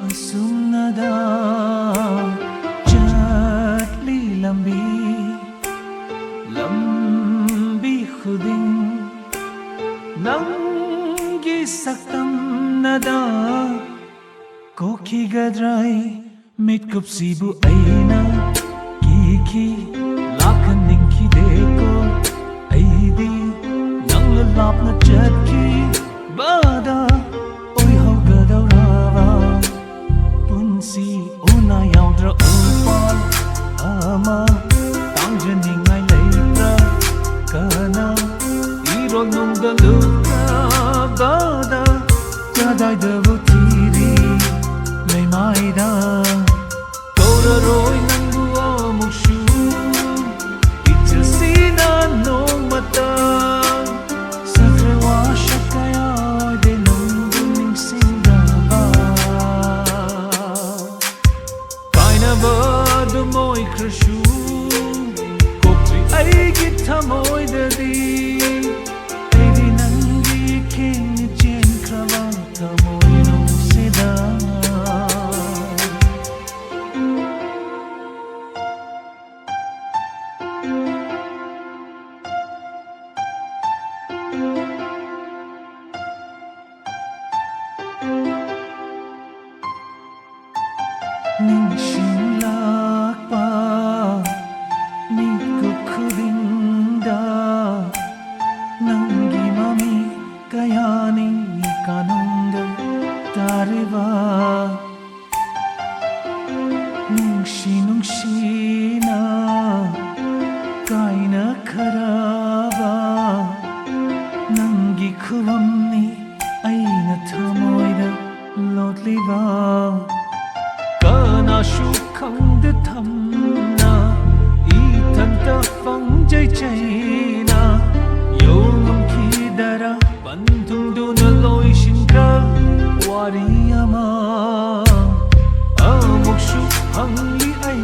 asumnada chatli lambi khuding nangi saktam nada kokhi gadrai mitkup sibu aina ki lakhan ninki deko aidi nang lap na chatki bada oi ho gadawrawa punsi una yaudra upal ama tangjaning ai leitra kana iro nung da luka bada kadai da butiri mai mai da Kouraroi nangu amushu itil sina no mata sakrewa shakaya de nangu ning singaba kaina badu moi krashu kopri aigi thamoi dadi aidi nangi king chen krava thamoi no sida Ningshin lakpa mikut khudingda nangi mami kayani kanungda tariva nungshina kaina kharaba nangi khuramni aina thamoida lotliva kana shukhangda thamna ithanta fangjai chaina yongam khidara bandhungduna loishinkra wariyama amukshu hangli ai